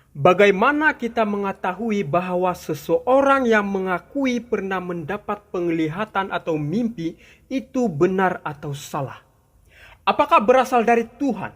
Bagaimana kita mengetahui bahwa seseorang yang mengakui pernah mendapat penglihatan atau mimpi itu benar atau salah? Apakah berasal dari Tuhan?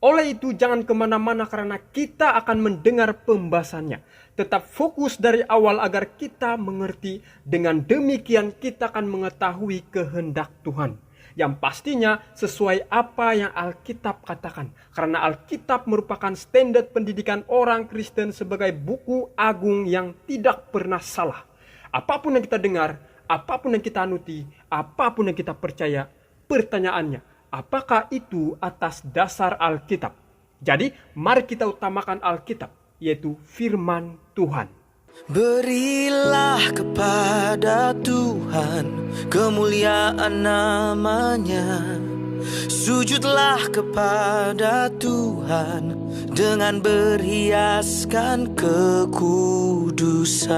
Oleh itu jangan kemana-mana karena kita akan mendengar pembahasannya. Tetap fokus dari awal agar kita mengerti. Dengan demikian kita akan mengetahui kehendak Tuhan. Yang pastinya sesuai apa yang Alkitab katakan. Karena Alkitab merupakan standar pendidikan orang Kristen sebagai buku agung yang tidak pernah salah. Apapun yang kita dengar, apapun yang kita anuti, apapun yang kita percaya, pertanyaannya, apakah itu atas dasar Alkitab? Jadi mari kita utamakan Alkitab, yaitu firman Tuhan. Berilah kepada Tuhan kemuliaan namanya. Sujudlah kepada Tuhan dengan berhiaskan kekudusan.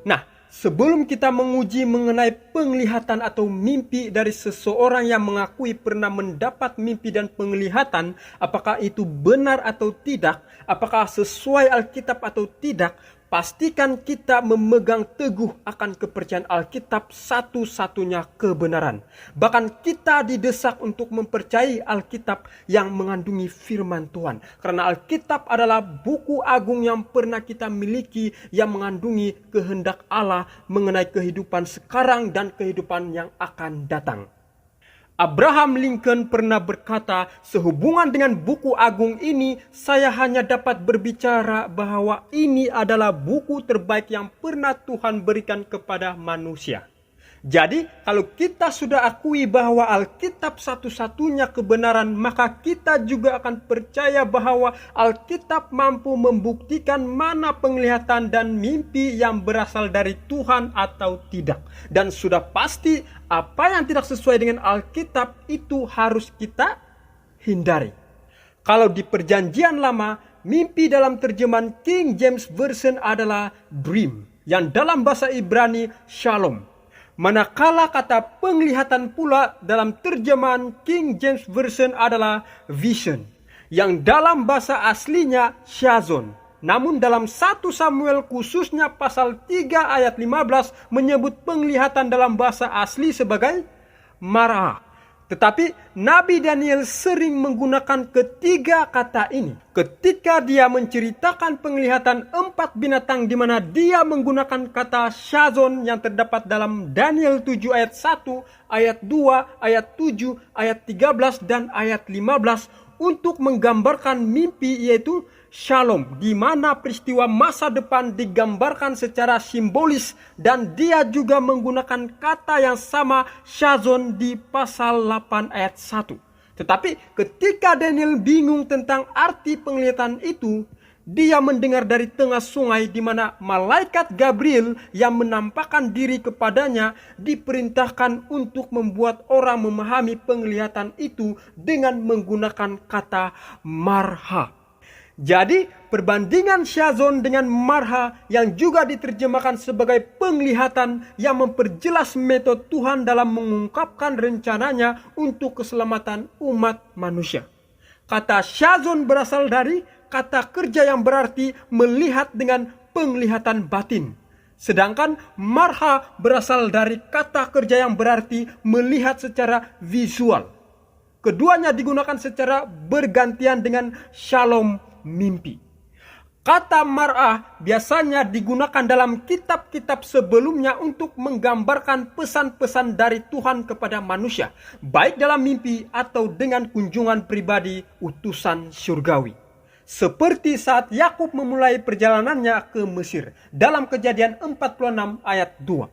Nah, sebelum kita menguji mengenai penglihatan atau mimpi dari seseorang yang mengakui pernah mendapat mimpi dan penglihatan, apakah itu benar atau tidak, apakah sesuai Alkitab atau tidak, pastikan kita memegang teguh akan kepercayaan Alkitab satu-satunya kebenaran. Bahkan kita didesak untuk mempercayai Alkitab yang mengandungi firman Tuhan. Karena Alkitab adalah buku agung yang pernah kita miliki yang mengandungi kehendak Allah mengenai kehidupan sekarang dan kehidupan yang akan datang. Abraham Lincoln pernah berkata, sehubungan dengan buku agung ini, saya hanya dapat berbicara bahwa ini adalah buku terbaik yang pernah Tuhan berikan kepada manusia. Jadi, kalau kita sudah akui bahwa Alkitab satu-satunya kebenaran, maka kita juga akan percaya bahwa Alkitab mampu membuktikan mana penglihatan dan mimpi yang berasal dari Tuhan atau tidak. Dan sudah pasti apa yang tidak sesuai dengan Alkitab itu harus kita hindari. Kalau di Perjanjian Lama, mimpi dalam terjemahan King James Version adalah dream, yang dalam bahasa Ibrani shalom. Manakala kata penglihatan pula dalam terjemahan King James Version adalah vision, yang dalam bahasa aslinya shazon. Namun dalam 1 Samuel khususnya pasal 3 ayat 15 menyebut penglihatan dalam bahasa asli sebagai marah. Tetapi Nabi Daniel sering menggunakan ketiga kata ini ketika dia menceritakan penglihatan 4 binatang di mana dia menggunakan kata shazon yang terdapat dalam Daniel 7 ayat 1, ayat 2, ayat 7, ayat 13 dan ayat 15 untuk menggambarkan mimpi yaitu shalom, di mana peristiwa masa depan digambarkan secara simbolis dan dia juga menggunakan kata yang sama shazon di pasal 8 ayat 1. Tetapi ketika Daniel bingung tentang arti penglihatan itu, dia mendengar dari tengah sungai di mana malaikat Gabriel yang menampakkan diri kepadanya diperintahkan untuk membuat orang memahami penglihatan itu dengan menggunakan kata marha. Jadi perbandingan shazon dengan marha yang juga diterjemahkan sebagai penglihatan yang memperjelas metode Tuhan dalam mengungkapkan rencananya untuk keselamatan umat manusia. Kata shazon berasal dari kata kerja yang berarti melihat dengan penglihatan batin. Sedangkan marha berasal dari kata kerja yang berarti melihat secara visual. Keduanya digunakan secara bergantian dengan shalom, mimpi. Kata mar'ah biasanya digunakan dalam kitab-kitab sebelumnya untuk menggambarkan pesan-pesan dari Tuhan kepada manusia, baik dalam mimpi atau dengan kunjungan pribadi utusan surgawi. Seperti saat Yakub memulai perjalanannya ke Mesir dalam Kejadian 46 ayat 2.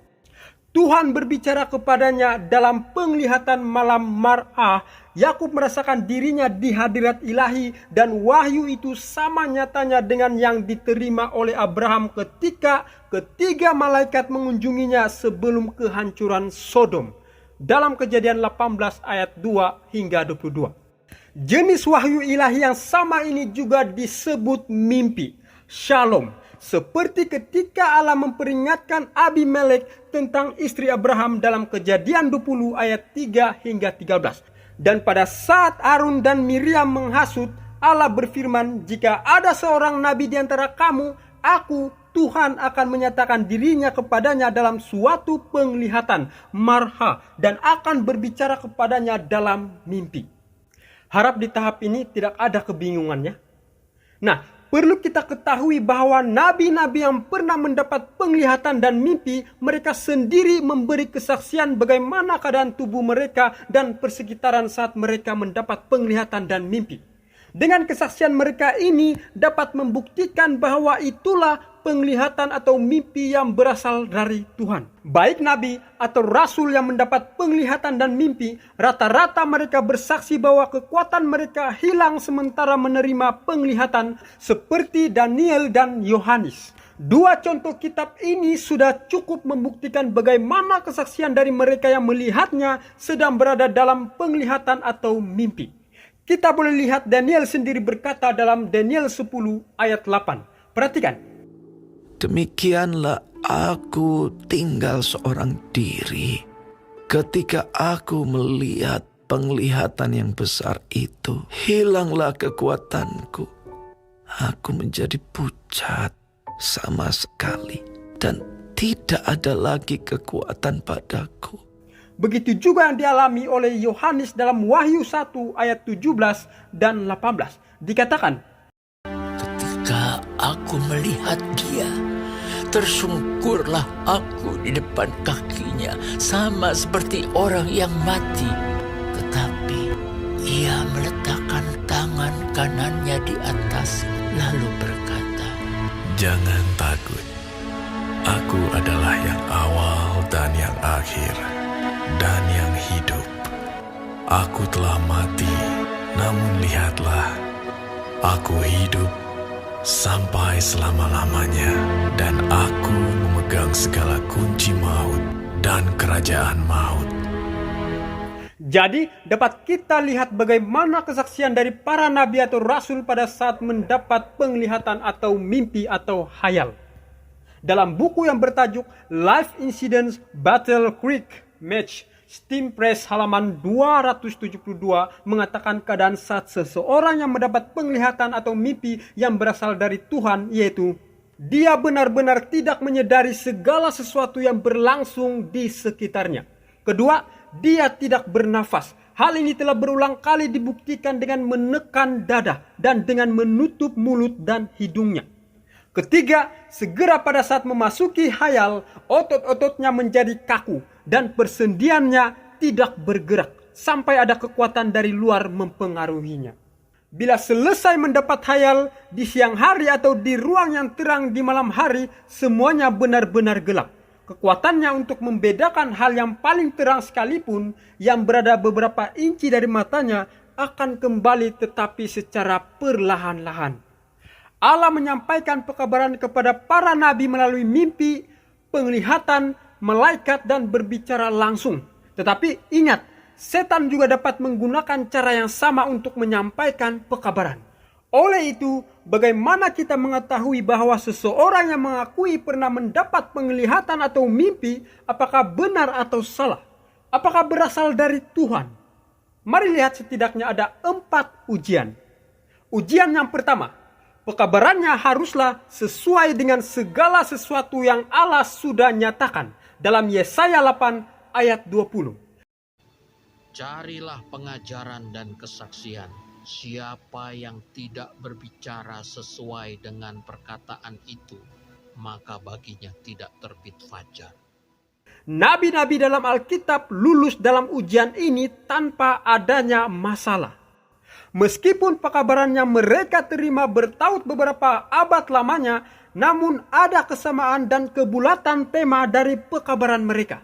Tuhan berbicara kepadanya dalam penglihatan malam mar'ah. Yakub merasakan dirinya di hadirat ilahi dan wahyu itu sama nyatanya dengan yang diterima oleh Abraham ketika ketiga malaikat mengunjunginya sebelum kehancuran Sodom. Dalam Kejadian 18 ayat 2 hingga 22. Jenis wahyu ilahi yang sama ini juga disebut mimpi, shalom. Seperti ketika Allah memperingatkan Abimelek tentang istri Abraham dalam Kejadian 20 ayat 3 hingga 13. Dan pada saat Harun dan Miriam menghasut, Allah berfirman, jika ada seorang nabi di antara kamu, aku, Tuhan akan menyatakan dirinya kepadanya dalam suatu penglihatan, marha, dan akan berbicara kepadanya dalam mimpi. Harap di tahap ini tidak ada kebingungannya. Nah, perlu kita ketahui bahwa nabi-nabi yang pernah mendapat penglihatan dan mimpi, mereka sendiri memberi kesaksian bagaimana keadaan tubuh mereka dan persekitaran saat mereka mendapat penglihatan dan mimpi. Dengan kesaksian mereka ini dapat membuktikan bahwa itulah penglihatan atau mimpi yang berasal dari Tuhan. Baik nabi atau rasul yang mendapat penglihatan dan mimpi, rata-rata mereka bersaksi bahwa kekuatan mereka hilang sementara menerima penglihatan, seperti Daniel dan Yohanes. Dua contoh kitab ini sudah cukup membuktikan bagaimana kesaksian dari mereka yang melihatnya sedang berada dalam penglihatan atau mimpi. Kita boleh lihat Daniel sendiri berkata dalam Daniel 10 ayat 8. Perhatikan. Demikianlah aku tinggal seorang diri ketika aku melihat penglihatan yang besar itu. Hilanglah kekuatanku. Aku menjadi pucat sama sekali dan tidak ada lagi kekuatan padaku. Begitu juga yang dialami oleh Yohanes dalam Wahyu 1 ayat 17 dan 18. Dikatakan, ketika aku melihat dia, tersungkurlah aku di depan kakinya, sama seperti orang yang mati. Tetapi ia meletakkan tangan kanannya di atas, lalu berkata, jangan takut. Aku adalah yang awal dan yang akhir, dan yang hidup. Aku telah mati, namun lihatlah, aku hidup sampai selama-lamanya, dan aku memegang segala kunci maut dan kerajaan maut. jadi dapat kita lihat bagaimana kesaksian dari para nabi atau rasul pada saat mendapat penglihatan atau mimpi atau khayal. Dalam buku yang bertajuk Life Incidents Battle Creek Match, Steam Press halaman 272 mengatakan keadaan saat seseorang yang mendapat penglihatan atau mimpi yang berasal dari Tuhan, yaitu dia benar-benar tidak menyadari segala sesuatu yang berlangsung di sekitarnya. Kedua, dia tidak bernafas. Hal ini telah berulang kali dibuktikan dengan menekan dada dan dengan menutup mulut dan hidungnya. Ketiga, segera pada saat memasuki khayal, otot-ototnya menjadi kaku dan persendiannya tidak bergerak sampai ada kekuatan dari luar mempengaruhinya. Bila selesai mendapat khayal di siang hari atau di ruang yang terang di malam hari, semuanya benar-benar gelap. Kekuatannya untuk membedakan hal yang paling terang sekalipun yang berada beberapa inci dari matanya akan kembali, tetapi secara perlahan-lahan. Allah menyampaikan pekabaran kepada para nabi melalui mimpi, penglihatan, malaikat, dan berbicara langsung. Tetapi ingat, setan juga dapat menggunakan cara yang sama untuk menyampaikan pekabaran. Oleh itu, bagaimana kita mengetahui bahwa seseorang yang mengakui pernah mendapat penglihatan atau mimpi, apakah benar atau salah? Apakah berasal dari Tuhan? Mari lihat setidaknya ada 4 ujian. Ujian yang pertama, pekabarannya haruslah sesuai dengan segala sesuatu yang Allah sudah nyatakan dalam Yesaya 8 ayat 20. Carilah pengajaran dan kesaksian. Siapa yang tidak berbicara sesuai dengan perkataan itu, maka baginya tidak terbit fajar. Nabi-nabi dalam Alkitab lulus dalam ujian ini tanpa adanya masalah. Meskipun pekabarannya mereka terima bertaut beberapa abad lamanya, namun ada kesamaan dan kebulatan tema dari pekabaran mereka.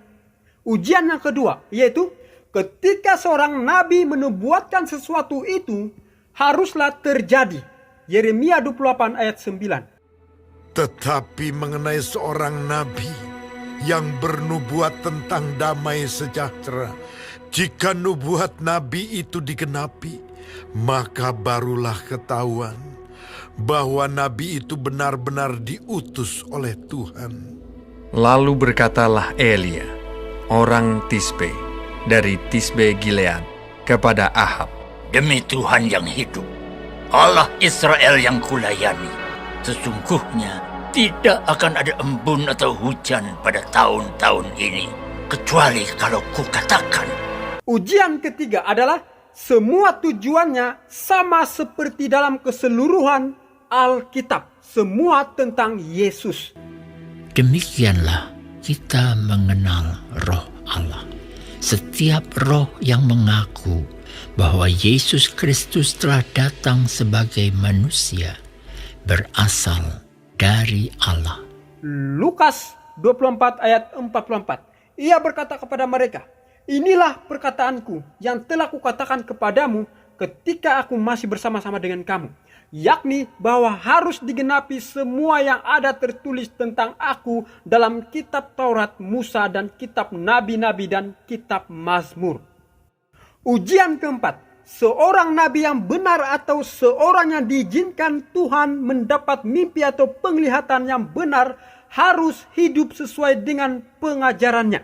Ujian yang kedua, yaitu ketika seorang nabi menubuatkan sesuatu itu, haruslah terjadi. Yeremia 28 ayat 9. Tetapi mengenai seorang nabi yang bernubuat tentang damai sejahtera, jika nubuat nabi itu digenapi, maka barulah ketahuan bahwa nabi itu benar-benar diutus oleh Tuhan. Lalu berkatalah Elia, orang Tisbe, dari Tisbe Gilead, kepada Ahab, Demi Tuhan yang hidup, Allah Israel yang kulayani, sesungguhnya tidak akan ada embun atau hujan pada tahun-tahun ini, kecuali kalau kukatakan. Ujian ketiga adalah semua tujuannya sama seperti dalam keseluruhan Alkitab. Semua tentang Yesus. Demikianlah kita mengenal Roh Allah. Setiap roh yang mengaku bahwa Yesus Kristus telah datang sebagai manusia berasal dari Allah. Lukas 24 ayat 44. Ia berkata kepada mereka, inilah perkataanku yang telah kukatakan kepadamu ketika aku masih bersama-sama dengan kamu. Yakni bahwa harus digenapi semua yang ada tertulis tentang aku dalam kitab Taurat Musa dan kitab Nabi-Nabi dan kitab Mazmur. Ujian keempat, seorang nabi yang benar atau seorang yang diizinkan Tuhan mendapat mimpi atau penglihatan yang benar harus hidup sesuai dengan pengajarannya.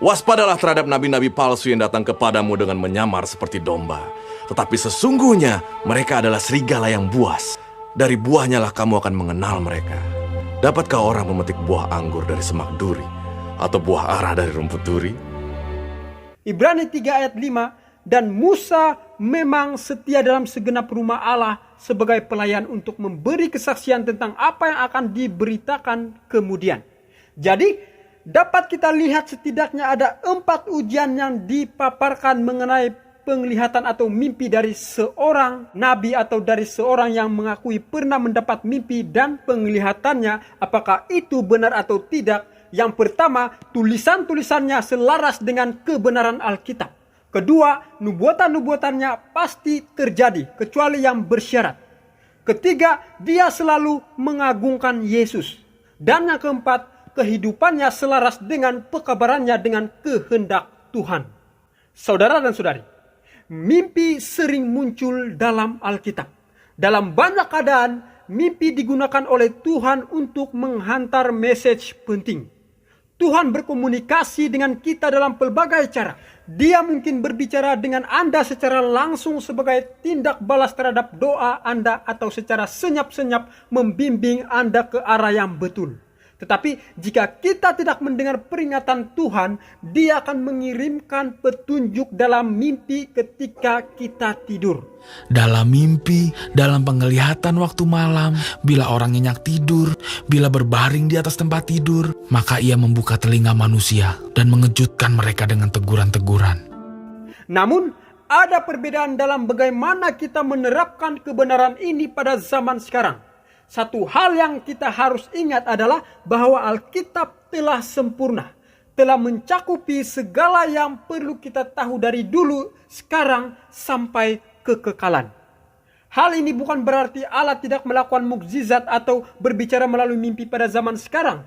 Waspadalah terhadap nabi-nabi palsu yang datang kepadamu dengan menyamar seperti domba. Tetapi sesungguhnya mereka adalah serigala yang buas. Dari buahnya lah kamu akan mengenal mereka. Dapatkah orang memetik buah anggur dari semak duri? Atau buah ara dari rumput duri? Ibrani 3 ayat 5, dan Musa memang setia dalam segenap rumah Allah sebagai pelayan untuk memberi kesaksian tentang apa yang akan diberitakan kemudian. Jadi, dapat kita lihat setidaknya ada 4 ujian yang dipaparkan mengenai penglihatan atau mimpi dari seorang nabi atau dari seorang yang mengakui pernah mendapat mimpi dan penglihatannya, apakah itu benar atau tidak. Yang pertama, tulisan-tulisannya selaras dengan kebenaran Alkitab. Kedua, nubuatan-nubuatannya pasti terjadi, kecuali yang bersyarat. Ketiga, dia selalu mengagungkan Yesus. Dan yang keempat, kehidupannya selaras dengan pekabarannya dengan kehendak Tuhan. Saudara dan saudari, mimpi sering muncul dalam Alkitab. Dalam banyak keadaan, mimpi digunakan oleh Tuhan untuk menghantar message penting. Tuhan berkomunikasi dengan kita dalam pelbagai cara. Dia mungkin berbicara dengan Anda secara langsung sebagai tindak balas terhadap doa Anda atau secara senyap-senyap membimbing Anda ke arah yang betul. Tetapi jika kita tidak mendengar peringatan Tuhan, Dia akan mengirimkan petunjuk dalam mimpi ketika kita tidur. Dalam mimpi, dalam penglihatan waktu malam, bila orang nyenyak tidur, bila berbaring di atas tempat tidur, maka ia membuka telinga manusia dan mengejutkan mereka dengan teguran-teguran. Namun, ada perbedaan dalam bagaimana kita menerapkan kebenaran ini pada zaman sekarang. Satu hal yang kita harus ingat adalah bahwa Alkitab telah sempurna, telah mencakupi segala yang perlu kita tahu dari dulu, sekarang, sampai kekekalan. Hal ini bukan berarti Allah tidak melakukan mukjizat atau berbicara melalui mimpi pada zaman sekarang.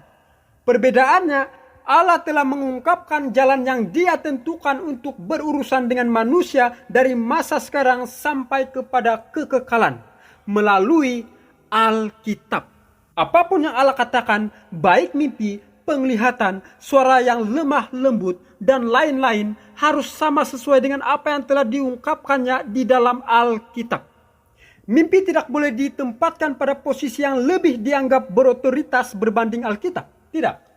Perbedaannya, Allah telah mengungkapkan jalan yang Dia tentukan untuk berurusan dengan manusia dari masa sekarang sampai kepada kekekalan melalui Alkitab. Apapun yang Allah katakan, baik mimpi, penglihatan, suara yang lemah lembut, dan lain-lain harus sama sesuai dengan apa yang telah diungkapkannya di dalam Alkitab. Mimpi tidak boleh ditempatkan pada posisi yang lebih dianggap berotoritas berbanding Alkitab. Tidak.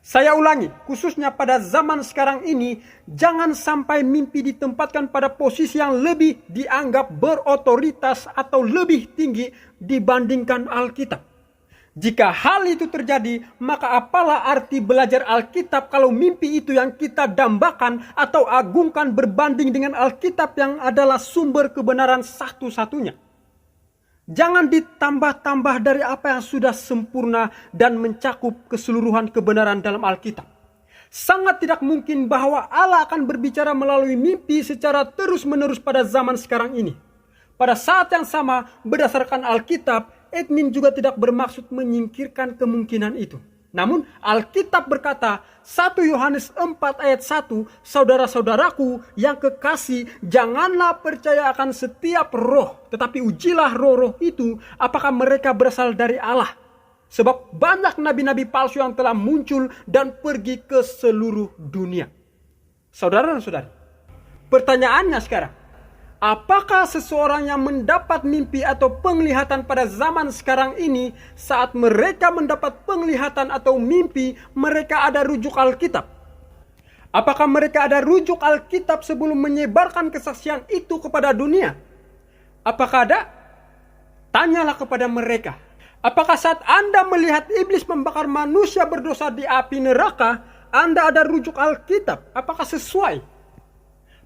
Saya ulangi, khususnya pada zaman sekarang ini, jangan sampai mimpi ditempatkan pada posisi yang lebih dianggap berotoritas atau lebih tinggi dibandingkan Alkitab. Jika hal itu terjadi, maka apalah arti belajar Alkitab kalau mimpi itu yang kita dambakan atau agungkan berbanding dengan Alkitab yang adalah sumber kebenaran satu-satunya. Jangan ditambah-tambah dari apa yang sudah sempurna dan mencakup keseluruhan kebenaran dalam Alkitab. Sangat tidak mungkin bahwa Allah akan berbicara melalui mimpi secara terus-menerus pada zaman sekarang ini. Pada saat yang sama, berdasarkan Alkitab, Edmin juga tidak bermaksud menyingkirkan kemungkinan itu. Namun Alkitab berkata, 1 Yohanes 4 ayat 1, saudara-saudaraku yang kekasih, janganlah percaya akan setiap roh, tetapi ujilah roh-roh itu, apakah mereka berasal dari Allah. Sebab banyak nabi-nabi palsu yang telah muncul dan pergi ke seluruh dunia. Saudara dan saudari, Pertanyaannya sekarang, apakah seseorang yang mendapat mimpi atau penglihatan pada zaman sekarang ini, saat mereka mendapat penglihatan atau mimpi, mereka ada rujuk Alkitab? Apakah mereka ada rujuk Alkitab sebelum menyebarkan kesaksian itu kepada dunia? Apakah ada? Tanyalah kepada mereka. Apakah saat Anda melihat iblis membakar manusia berdosa di api neraka, Anda ada rujuk Alkitab? Apakah sesuai?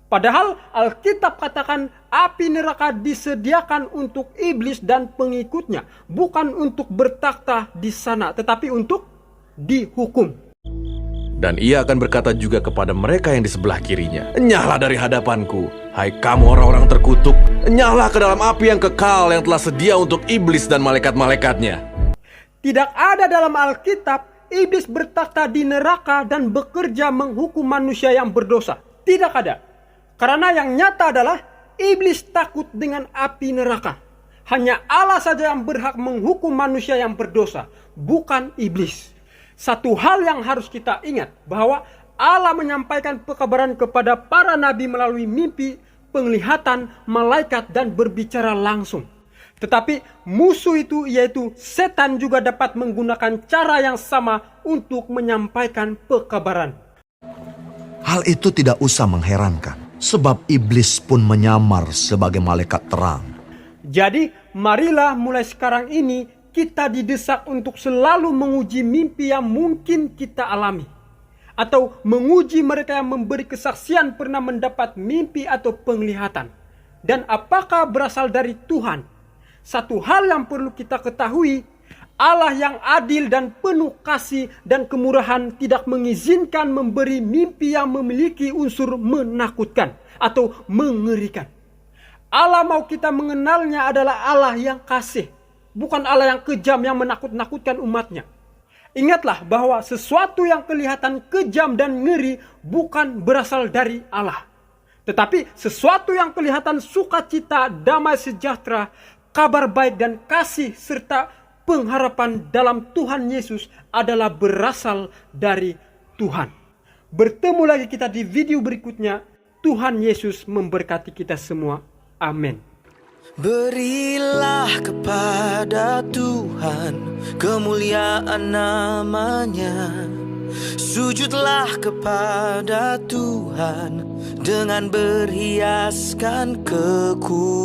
Padahal Alkitab katakan api neraka disediakan untuk iblis dan pengikutnya. Bukan untuk bertakhta di sana, tetapi untuk dihukum. Dan ia akan berkata juga kepada mereka yang di sebelah kirinya, "Enyahlah dari hadapanku, hai kamu orang-orang terkutuk. Enyahlah ke dalam api yang kekal yang telah sedia untuk iblis dan malaikat-malaikatnya." Tidak ada dalam Alkitab iblis bertakhta di neraka dan bekerja menghukum manusia yang berdosa. Tidak ada. Karena yang nyata adalah iblis takut dengan api neraka. Hanya Allah saja yang berhak menghukum manusia yang berdosa, bukan iblis. Satu hal yang harus kita ingat, bahwa Allah menyampaikan pekabaran kepada para nabi melalui mimpi, penglihatan, malaikat, dan berbicara langsung. Tetapi musuh itu, yaitu setan, juga dapat menggunakan cara yang sama untuk menyampaikan pekabaran. Hal itu tidak usah mengherankan. Sebab iblis pun menyamar sebagai malaikat terang. Jadi, marilah mulai sekarang ini kita didesak untuk selalu menguji mimpi yang mungkin kita alami. Atau menguji mereka yang memberi kesaksian pernah mendapat mimpi atau penglihatan. Dan apakah berasal dari Tuhan? Satu hal yang perlu kita ketahui, Allah yang adil dan penuh kasih dan kemurahan tidak mengizinkan memberi mimpi yang memiliki unsur menakutkan atau mengerikan. Allah mau kita mengenalnya adalah Allah yang kasih, bukan Allah yang kejam yang menakut-nakutkan umatnya. Ingatlah bahwa sesuatu yang kelihatan kejam dan ngeri bukan berasal dari Allah. Tetapi sesuatu yang kelihatan sukacita, damai sejahtera, kabar baik dan kasih serta pengharapan dalam Tuhan Yesus adalah berasal dari Tuhan. Bertemu lagi kita di video berikutnya. Tuhan Yesus memberkati kita semua. Amin. Berilah kepada Tuhan kemuliaan namanya. Sujudlah kepada Tuhan dengan berhiaskan kekudusan.